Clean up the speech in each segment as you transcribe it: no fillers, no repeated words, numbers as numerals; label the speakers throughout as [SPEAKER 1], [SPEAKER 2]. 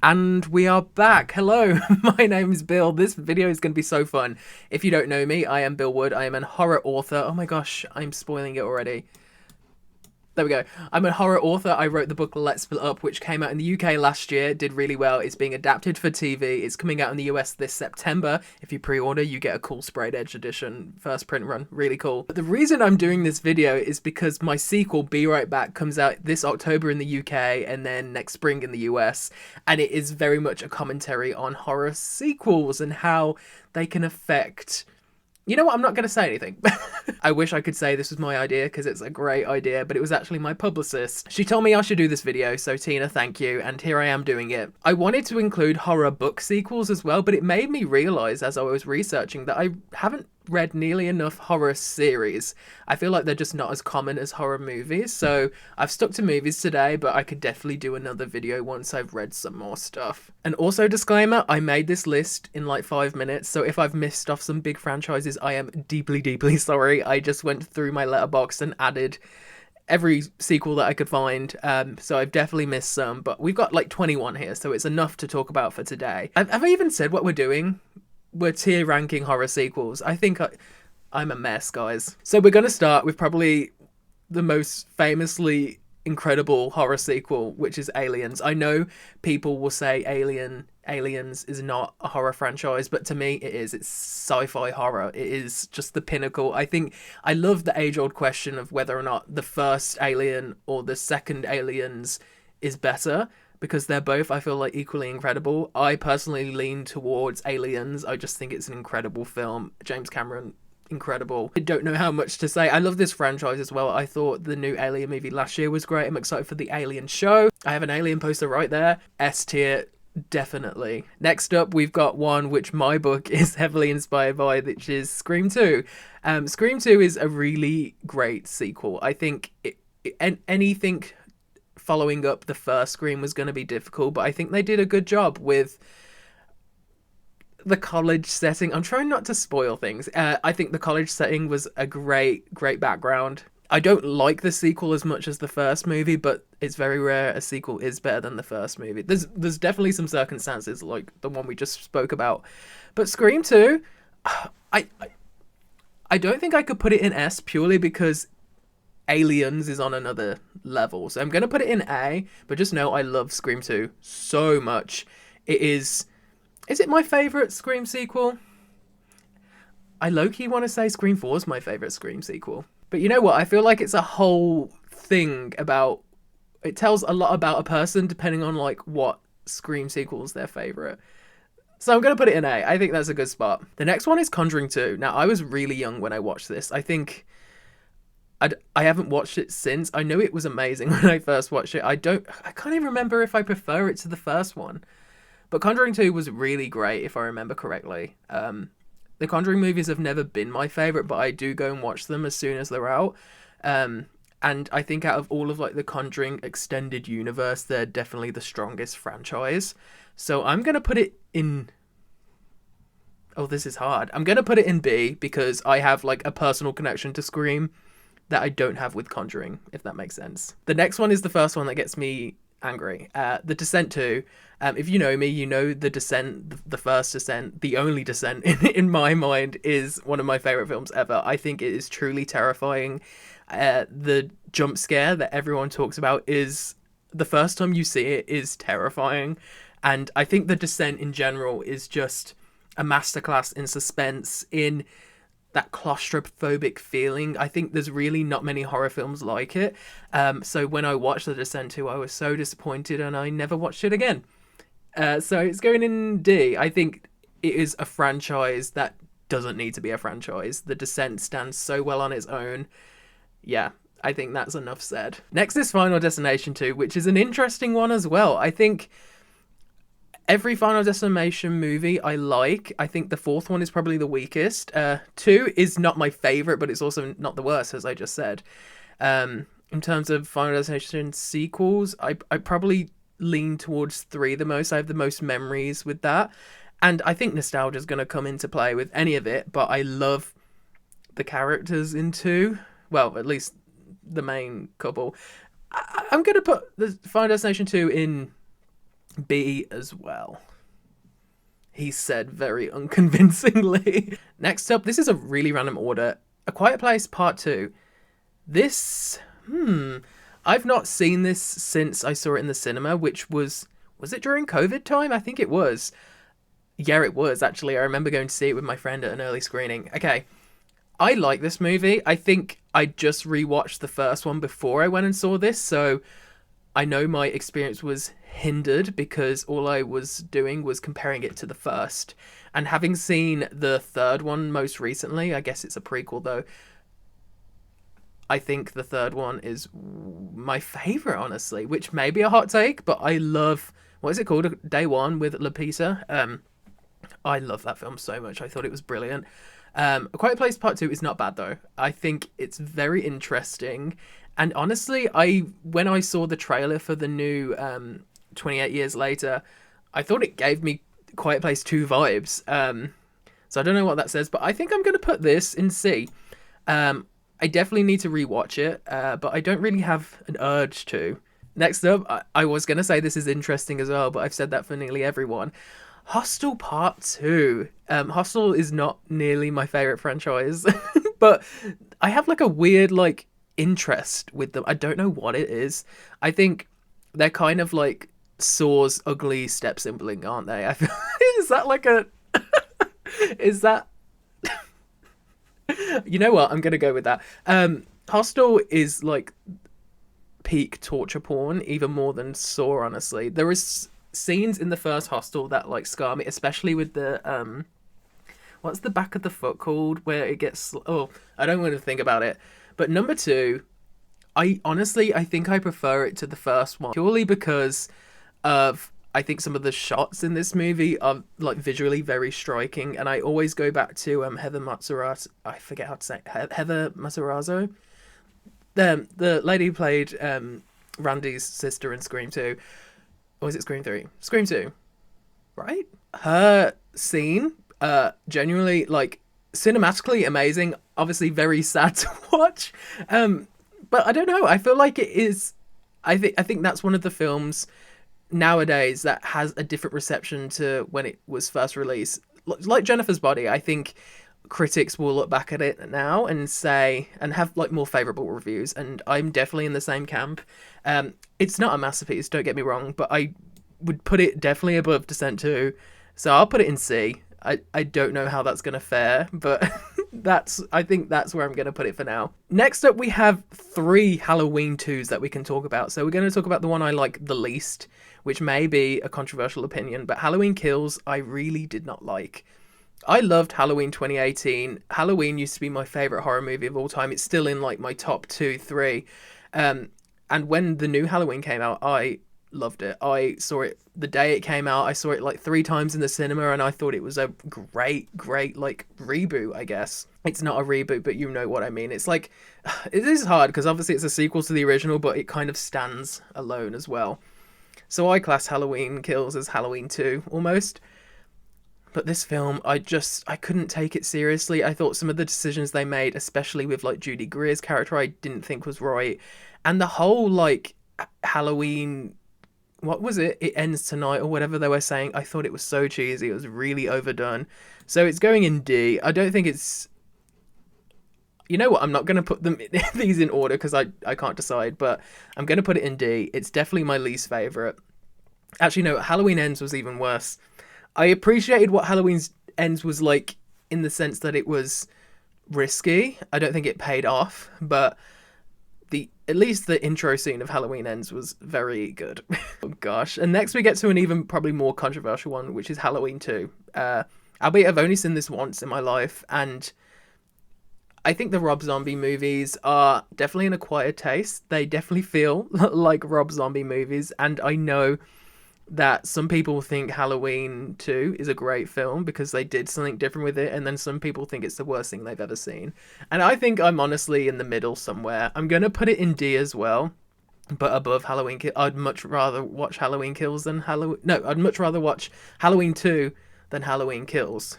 [SPEAKER 1] And we are back. Hello, my name is Bill. This video is going to be so fun. If you don't know me, I am Bill Wood. I am an horror author. Oh my gosh, I'm spoiling it already. There we go. I'm a horror author. I wrote the book Let's Split Up, which came out in the UK last year, did really well. It's being adapted for TV. It's coming out in the US this September. If you pre-order, you get a cool sprayed edge edition first print run. Really cool. But the reason I'm doing this video is because my sequel, Be Right Back, comes out this October in the UK and then next spring in the US. And it is very much a commentary on horror sequels and how they can affect... You know what? I'm not going to say anything. I wish I could say this was my idea because it's a great idea, but it was actually my publicist. She told me I should do this video, so Tina, thank you, and here I am doing it. I wanted to include horror book sequels as well, but it made me realise as I was researching that I haven't read nearly enough horror series. I feel like they're just not as common as horror movies, so I've stuck to movies today, but I could definitely do another video once I've read some more stuff. And also, disclaimer, I made this list in like 5 minutes, so if I've missed off some big franchises, I am deeply, deeply sorry. I just went through my letterbox and added every sequel that I could find, so I've definitely missed some, but we've got like 21 here, so it's enough to talk about for today. Have I even said what we're doing? We're tier ranking horror sequels. I think I'm a mess, guys. So we're going to start with probably the most famously incredible horror sequel, which is Aliens. I know people will say Aliens is not a horror franchise, but to me it is. It's sci-fi horror. It is just the pinnacle. I think I love the age-old question of whether or not the first Alien or the second Aliens is better, because they're both, I feel like, equally incredible. I personally lean towards Aliens. I just think it's an incredible film. James Cameron, incredible. I don't know how much to say. I love this franchise as well. I thought the new Alien movie last year was great. I'm excited for the Alien show. I have an Alien poster right there. S tier, definitely. Next up, we've got one which my book is heavily inspired by, which is Scream 2. Scream 2 is a really great sequel. I think anything following up the first Scream was going to be difficult, but I think they did a good job with the college setting. I'm trying not to spoil things. I think the college setting was a great background. I don't like the sequel as much as the first movie, but it's very rare a sequel is better than the first movie. There's definitely some circumstances like the one we just spoke about, but Scream 2, I don't think I could put it in S purely because Aliens is on another level. So I'm going to put it in A, but just know I love Scream 2 so much. It is it my favourite Scream sequel? I low-key want to say Scream 4 is my favourite Scream sequel. But you know what? I feel like it's a whole thing about... It tells a lot about a person depending on like what Scream sequel is their favourite. So I'm going to put it in A. I think that's a good spot. The next one is Conjuring 2. Now, I was really young when I watched this. I think... I haven't watched it since. I know it was amazing when I first watched it. I can't even remember if I prefer it to the first one. But Conjuring 2 was really great, if I remember correctly. The Conjuring movies have never been my favourite, but I do go and watch them as soon as they're out. And I think out of all of like the Conjuring extended universe, they're definitely the strongest franchise. So I'm going to put it in... Oh, this is hard. I'm going to put it in B because I have like a personal connection to Scream that I don't have with Conjuring, if that makes sense. The next one is the first one that gets me angry. The Descent 2. If you know me, you know The Descent, the first Descent, the only Descent in my mind is one of my favourite films ever. I think it is truly terrifying. The jump scare that everyone talks about is, the first time you see it, is terrifying. And I think The Descent in general is just a masterclass in suspense, in that claustrophobic feeling. I think there's really not many horror films like it. So when I watched The Descent 2, I was so disappointed and I never watched it again. So it's going in D. I think it is a franchise that doesn't need to be a franchise. The Descent stands so well on its own. Yeah, I think that's enough said. Next is Final Destination 2, which is an interesting one as well. I think every Final Destination movie I like. I think the fourth one is probably the weakest. 2 is not my favourite, but it's also not the worst, as I just said. In terms of Final Destination sequels, I probably lean towards 3 the most. I have the most memories with that. And I think nostalgia is going to come into play with any of it, but I love the characters in 2. Well, at least the main couple. I'm going to put the Final Destination 2 in B as well. He said very unconvincingly. Next up, this is a really random order. A Quiet Place Part 2. This, I've not seen this since I saw it in the cinema, which was it during COVID time? I think it was. Yeah, it was, actually. I remember going to see it with my friend at an early screening. Okay, I like this movie. I think I just rewatched the first one before I went and saw this, so I know my experience was hindered because all I was doing was comparing it to the first. And having seen the third one most recently, I guess it's a prequel though, I think the third one is my favorite, honestly, which may be a hot take, but I love, what is it called? Day One with Lapita. I love that film so much. I thought it was brilliant. A Quiet Place Part 2 is not bad though. I think it's very interesting. And honestly, when I saw the trailer for the new 28 Years Later, I thought it gave me Quiet Place 2 vibes. So I don't know what that says, but I think I'm going to put this in C. I definitely need to rewatch it, but I don't really have an urge to. Next up, I was going to say this is interesting as well, but I've said that for nearly everyone. Hostel Part 2. Hostel is not nearly my favourite franchise, but I have like a weird like interest with them. I don't know what it is. I think they're kind of like Saw's ugly step sibling, aren't they? I feel, is that like a is that you know what, I'm gonna go with that. Hostel is like peak torture porn, even more than Saw, honestly. There is scenes in the first Hostel that like scar me, especially with the what's the back of the foot called where it gets, oh, I don't want to think about it. But number 2, I think I prefer it to the first one purely because of, I think some of the shots in this movie are like visually very striking, and I always go back to Heather Matarazzo. I forget how to say it. Heather Matarazzo, the lady who played Randy's sister in Scream 2. Or is it Scream 3? Scream 2, right? Her scene, genuinely like cinematically amazing. Obviously very sad to watch, but I don't know. I feel like it is. I think that's one of the films nowadays that has a different reception to when it was first released. Like Jennifer's Body, I think critics will look back at it now and say, and have like more favorable reviews, and I'm definitely in the same camp. It's not a masterpiece, don't get me wrong, but I would put it definitely above Descent 2, so I'll put it in C. I don't know how that's gonna fare, but I think that's where I'm gonna put it for now. Next up, we have 3 Halloween 2s that we can talk about. So we're gonna talk about the one I like the least, which may be a controversial opinion, but Halloween Kills I really did not like. I loved Halloween 2018. Halloween used to be my favorite horror movie of all time. It's still in like my top 2, 3. And when the new Halloween came out, I loved it. I saw it the day it came out. I saw it like 3 times in the cinema, and I thought it was a great like reboot, I guess. It's not a reboot, but you know what I mean. It's like, it is hard because obviously it's a sequel to the original, but it kind of stands alone as well. So I class Halloween Kills as Halloween 2 almost. But this film, I couldn't take it seriously. I thought some of the decisions they made, especially with like Judy Greer's character, I didn't think was right. And the whole like Halloween, what was it? It ends tonight or whatever they were saying. I thought it was so cheesy. It was really overdone. So it's going in D. I don't think it's, you know what? I'm not going to put them these in order because I can't decide, but I'm going to put it in D. It's definitely my least favorite. Actually, no, Halloween Ends was even worse. I appreciated what Halloween Ends was like in the sense that it was risky. I don't think it paid off, but at least the intro scene of Halloween Ends was very good. Oh gosh. And next we get to an even probably more controversial one, which is Halloween 2. Albeit I've only seen this once in my life, and I think the Rob Zombie movies are definitely an acquired taste. They definitely feel like Rob Zombie movies, and I know that some people think Halloween 2 is a great film because they did something different with it, and then some people think it's the worst thing they've ever seen. And I think I'm honestly in the middle somewhere. I'm going to put it in D as well, but above Halloween Kills. I'd much rather watch Halloween Kills than Halloween... No, I'd much rather watch Halloween 2 than Halloween Kills.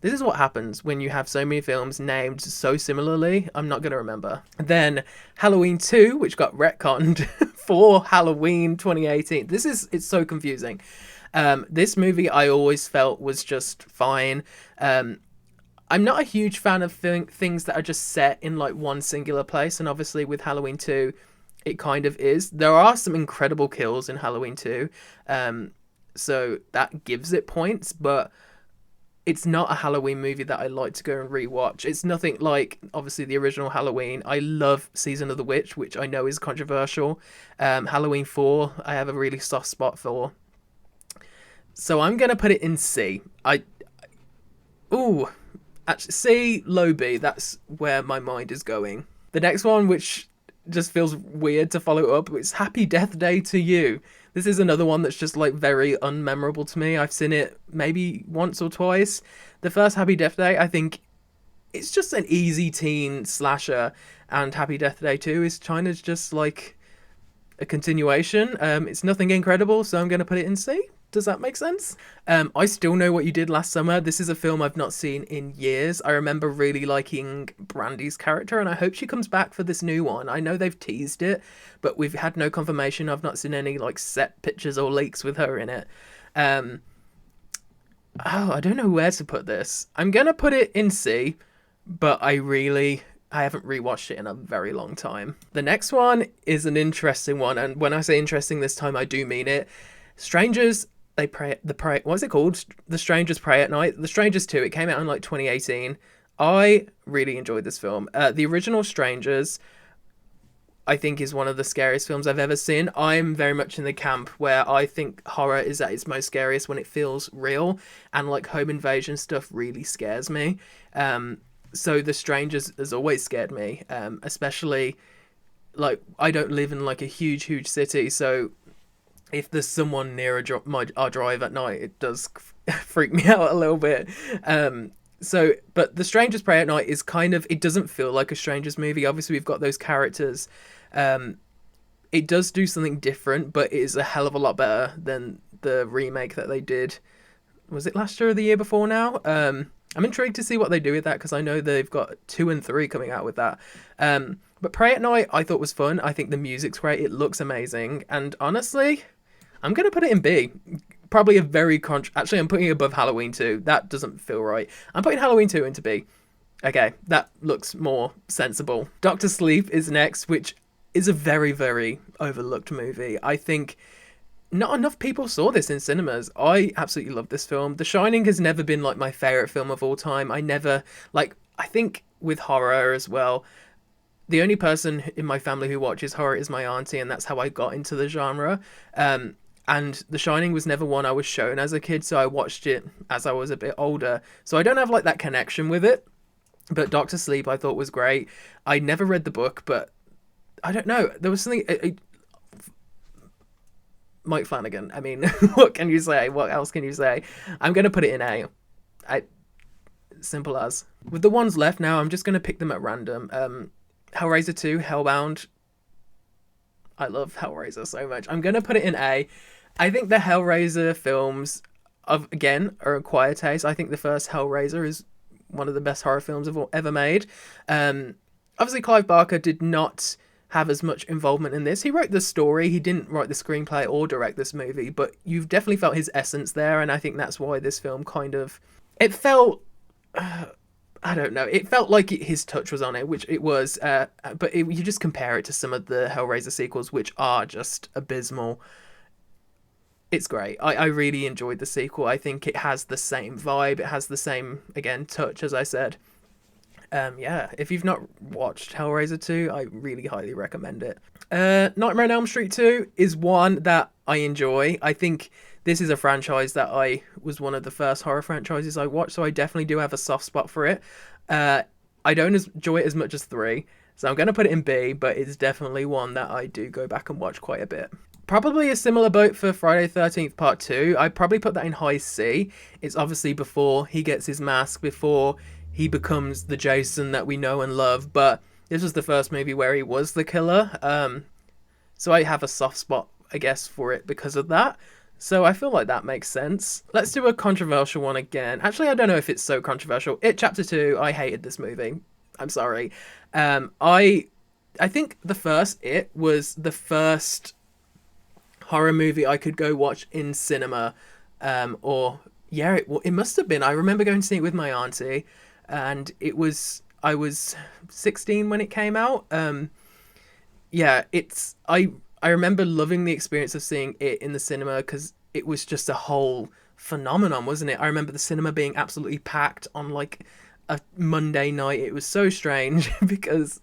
[SPEAKER 1] This is what happens when you have so many films named so similarly. I'm not going to remember. Then Halloween 2, which got retconned for Halloween 2018. It's so confusing. This movie I always felt was just fine. I'm not a huge fan of things that are just set in like one singular place, and obviously with Halloween 2, it kind of is. There are some incredible kills in Halloween 2, so that gives it points, but it's not a Halloween movie that I like to go and rewatch. It's nothing like, obviously, the original Halloween. I love Season of the Witch, which I know is controversial. Halloween 4, I have a really soft spot for. So I'm going to put it in C. Actually, C, low B. That's where my mind is going. The next one, which just feels weird to follow up, it's Happy Death Day to You. This is another one that's just like very unmemorable to me. I've seen it maybe once or twice. The first Happy Death Day, I think it's just an easy teen slasher, and Happy Death Day 2 is kind of just like a continuation. It's nothing incredible, so I'm going to put it in C. Does that make sense? I Still Know What You Did Last Summer. This is a film I've not seen in years. I remember really liking Brandy's character, and I hope she comes back for this new one. I know they've teased it, but we've had no confirmation. I've not seen any like set pictures or leaks with her in it. I don't know where to put this. I'm gonna put it in C, but I haven't rewatched it in a very long time. The next one is an interesting one, and when I say interesting this time, I do mean it. Strangers, what's it called? The Strangers Pray at Night. The Strangers 2, it came out in like 2018. I really enjoyed this film. The original Strangers, I think, is one of the scariest films I've ever seen. I'm very much in the camp where I think horror is at its most scariest when it feels real, and like home invasion stuff really scares me. So The Strangers has always scared me, especially like I don't live in like a huge city, so if there's someone near our drive at night, it does freak me out a little bit. But The Strangers Pray at Night is kind of, it doesn't feel like a Strangers movie. Obviously, we've got those characters. It does do something different, but it is a hell of a lot better than the remake that they did. Was it last year or the year before now? I'm intrigued to see what they do with that, because I know they've got 2 and 3 coming out with that. But Pray at Night, I thought was fun. I think the music's great. It looks amazing. And honestly, I'm going to put it in B. Probably a very actually, I'm putting it above Halloween 2. That doesn't feel right. I'm putting Halloween 2 into B. Okay, that looks more sensible. Dr. Sleep is next, which is a very, very overlooked movie. I think not enough people saw this in cinemas. I absolutely love this film. The Shining has never been like my favourite film of all time. I think with horror as well, the only person in my family who watches horror is my auntie, and that's how I got into the genre. And The Shining was never one I was shown as a kid, so I watched it as I was a bit older. So I don't have like that connection with it. But Dr. Sleep I thought was great. I never read the book, but I don't know. There was something... Mike Flanagan. I mean, what can you say? What else can you say? I'm going to put it in A. Simple as. With the ones left now, I'm just going to pick them at random. Hellraiser 2, Hellbound. I love Hellraiser so much. I'm going to put it in A. I think the Hellraiser films, again, are a quiet taste. I think the first Hellraiser is one of the best horror films ever made. Obviously, Clive Barker did not have as much involvement in this. He wrote the story. He didn't write the screenplay or direct this movie, but you've definitely felt his essence there, and I think that's why this film kind of... It felt... I don't know. It felt like his touch was on it, which it was, but you just compare it to some of the Hellraiser sequels, which are just abysmal. It's great. I really enjoyed the sequel. I think it has the same vibe. It has the same, again, touch, as I said. If you've not watched Hellraiser 2, I really highly recommend it. Nightmare on Elm Street 2 is one that I enjoy. I think this is a franchise that was one of the first horror franchises I watched, so I definitely do have a soft spot for it. I don't enjoy it as much as 3, so I'm going to put it in B, but it's definitely one that I do go back and watch quite a bit. Probably a similar boat for Friday the 13th Part 2. I'd probably put that in high C. It's obviously before he gets his mask, before he becomes the Jason that we know and love, but this was the first movie where he was the killer. So I have a soft spot, I guess, for it because of that. So I feel like that makes sense. Let's do a controversial one again. Actually, I don't know if it's so controversial. It Chapter 2, I hated this movie. I'm sorry. I think the first It was the first horror movie I could go watch in cinema. Or yeah, it must have been. I remember going to see it with my auntie, and I was 16 when it came out. Yeah, I remember loving the experience of seeing it in the cinema because it was just a whole phenomenon, wasn't it? I remember the cinema being absolutely packed on like a Monday night. It was so strange because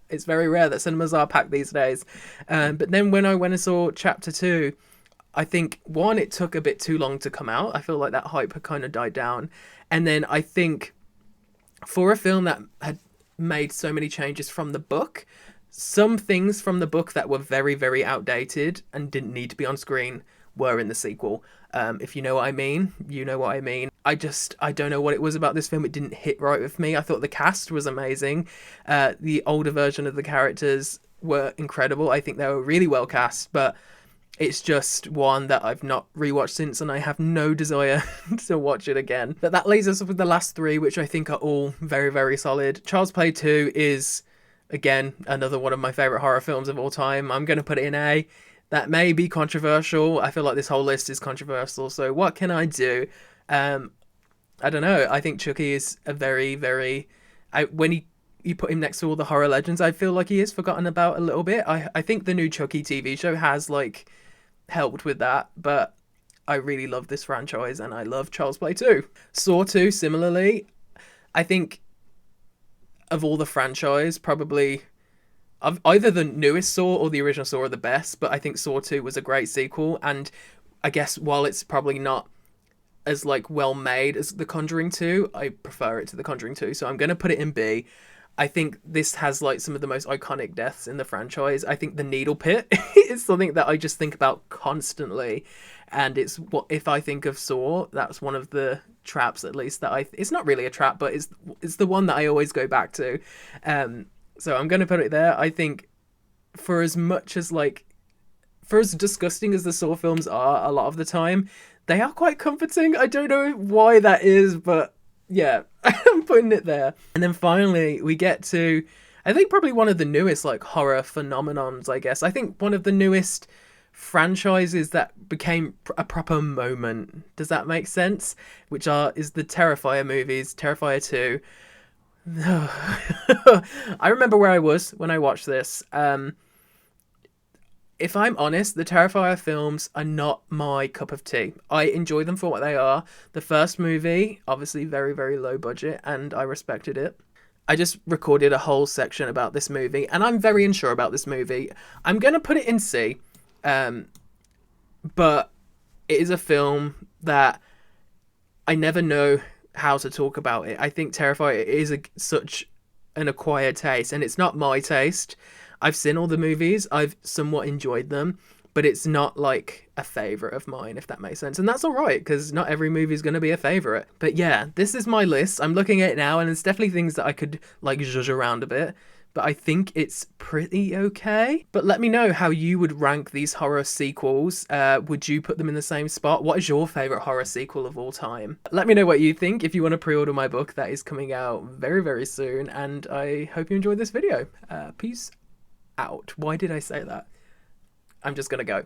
[SPEAKER 1] it's very rare that cinemas are packed these days. But then when I went and saw Chapter 2, I think, one, it took a bit too long to come out. I feel like that hype had kind of died down. And then I think for a film that had made so many changes from the book, some things from the book that were very, very outdated and didn't need to be on screen were in the sequel. If you know what I mean, you know what I mean. I don't know what it was about this film. It didn't hit right with me. I thought the cast was amazing. The older version of the characters were incredible. I think they were really well cast, but it's just one that I've not rewatched since, and I have no desire to watch it again. But that leaves us with the last three, which I think are all very, very solid. Child's Play 2 is, again, another one of my favourite horror films of all time. I'm going to put it in A. That may be controversial. I feel like this whole list is controversial, so what can I do? I don't know. I think Chucky is a very, very... when you put him next to all the horror legends, I feel like he is forgotten about a little bit. I think the new Chucky TV show has, like, helped with that, but I really love this franchise, and I love Child's Play 2. Saw 2, similarly. I think of all the franchise, probably either the newest Saw or the original Saw are the best, but I think Saw 2 was a great sequel, and I guess while it's probably not as like well made as The Conjuring 2, I prefer it to The Conjuring 2, so I'm going to put it in B. I think this has like some of the most iconic deaths in the franchise. I think the needle pit is something that I just think about constantly, and it's what if I think of Saw, that's one of the traps, at least, that it's not really a trap, but it's the one that I always go back to. So I'm going to put it there. I think for as disgusting as the Saw films are a lot of the time, they are quite comforting. I don't know why that is, but yeah, I'm putting it there. And then finally, we get to, I think, probably one of the newest like horror phenomenons, I guess. I think one of the newest franchises that became a proper moment. Does that make sense? Which is the Terrifier movies, Terrifier 2. I remember where I was when I watched this. If I'm honest, the Terrifier films are not my cup of tea. I enjoy them for what they are. The first movie, obviously very, very low budget, and I respected it. I just recorded a whole section about this movie, and I'm very unsure about this movie. I'm going to put it in C, but it is a film that I never know how to talk about it. I think Terrifier is such an acquired taste, and it's not my taste. I've seen all the movies, I've somewhat enjoyed them, but it's not like a favourite of mine, if that makes sense. And that's alright, because not every movie is going to be a favourite. But yeah, this is my list. I'm looking at it now, and there's definitely things that I could like zhuzh around a bit, but I think it's pretty okay. But let me know how you would rank these horror sequels. Would you put them in the same spot? What is your favourite horror sequel of all time? Let me know what you think. If you want to pre-order my book, that is coming out very, very soon, and I hope you enjoyed this video. Peace out. Why did I say that? I'm just gonna go.